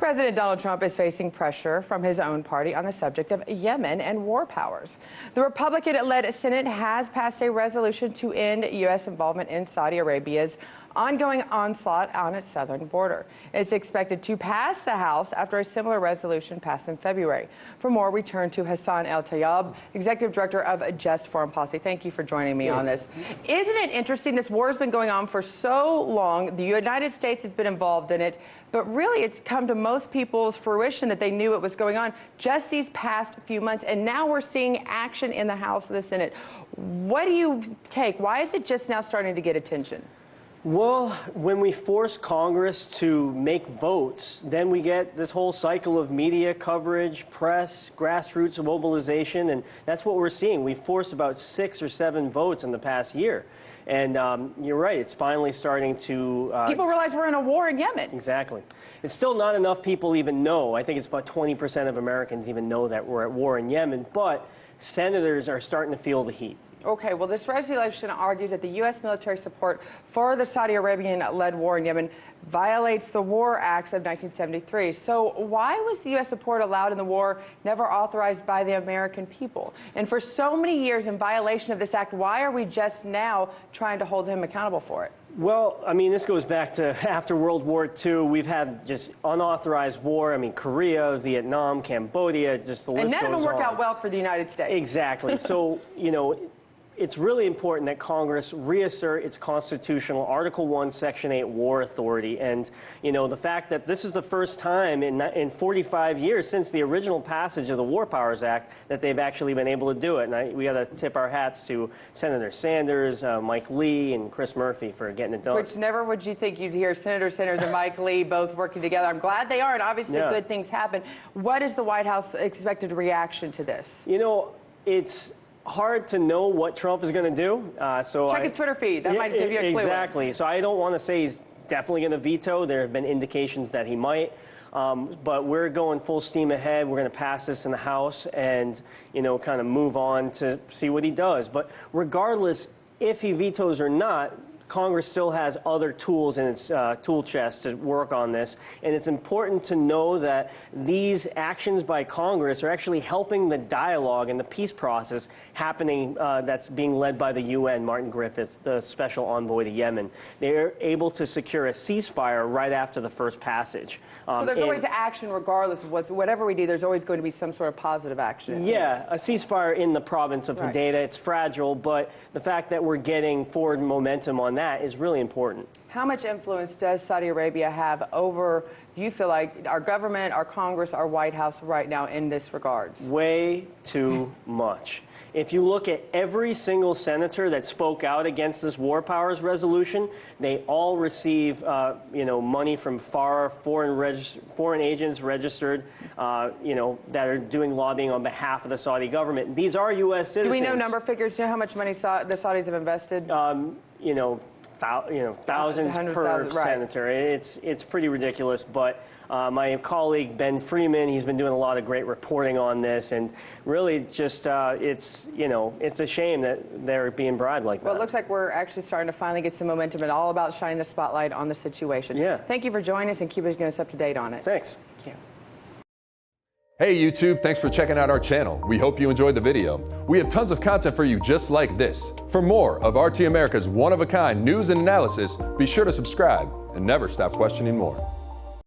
President Donald Trump is facing pressure from his own party on the subject of Yemen and war powers. The Republican-led Senate has passed a resolution to end U.S. involvement in Saudi Arabia's ongoing onslaught on its southern border. It's expected to pass the House after a similar resolution passed in February. For more, we turn to Hassan El-Tayyab, Executive Director of Just Foreign Policy. Thank you for joining me on this. Isn't it interesting? This war has been going on for so long. The United States has been involved in it, but really it's come to most people's fruition that they knew it was going on just these past few months, and now we're seeing action in the House and the Senate. What do you take? Why is it just now starting to get attention? Well, when we force Congress to make votes, then we get this whole cycle of media coverage, press, grassroots mobilization, and that's what we're seeing. We forced about 6 or 7 votes in the past year. And you're right, it's finally starting to... people realize we're in a war in Yemen. Exactly. It's still not enough people even know. I think it's about 20% of Americans even know that we're at war in Yemen, but senators are starting to feel the heat. Okay, well, this resolution argues that the U.S. military support for the Saudi Arabian-led war in Yemen violates the War Acts of 1973. So why was the U.S. support allowed in the war never authorized by the American people? And for so many years in violation of this act, why are we just now trying to hold him accountable for it? Well, I mean, this goes back to after World War II. We've had just unauthorized war. I mean, Korea, Vietnam, Cambodia, just the list goes on. And none of them work out well for the United States. Exactly. So, you know, it's really important that Congress reassert its constitutional Article 1, Section 8 war authority. And, you know, the fact that this is the first time in 45 years since the original passage of the War Powers Act that they've actually been able to do it. And we got to tip our hats to Senator Sanders, Mike Lee, and Chris Murphy for getting it done. Which never would you think you'd hear Senator Sanders and Mike Lee both working together. I'm glad they are, and obviously good things happen. What is the White House expected reaction to this? You know, it's hard to know what Trump is going to do. Check his Twitter feed. That might give you a clue. Exactly. So I don't want to say he's definitely going to veto. There have been indications that he might. But we're going full steam ahead. We're going to pass this in the House and, you know, kind of move on to see what he does. But regardless, if he vetoes or not, Congress still has other tools in its tool chest to work on this. And it's important to know that these actions by Congress are actually helping the dialogue and the peace process happening that's being led by the UN, Martin Griffiths, the special envoy to Yemen. They're able to secure a ceasefire right after the first passage. So there's always action regardless of whatever we do, there's always going to be some sort of positive action. Yeah, a ceasefire in the province of Hodeidah. It's fragile, but the fact that we're getting forward momentum on that is really important. How much influence does Saudi Arabia have over, do you feel like, our government, our Congress, our White House right now in this regards? Way too much. If you look at every single senator that spoke out against this war powers resolution, they all receive, you know, money from foreign agents registered, you know, that are doing lobbying on behalf of the Saudi government. These are U.S. citizens. Do we know number figures? Do you know how much money the Saudis have invested? You know, thousands per senator. It's pretty ridiculous, but my colleague Ben Freeman, he's been doing a lot of great reporting on this, and really just it's, you know, it's a shame that they're being bribed like that. Well, it looks like we're actually starting to finally get some momentum and all about shining the spotlight on the situation. Yeah. Thank you for joining us and keeping us up to date on it. Thanks. Thank you. Hey YouTube, thanks for checking out our channel. We hope you enjoyed the video. We have tons of content for you just like this. For more of RT America's one-of-a-kind news and analysis, be sure to subscribe and never stop questioning more.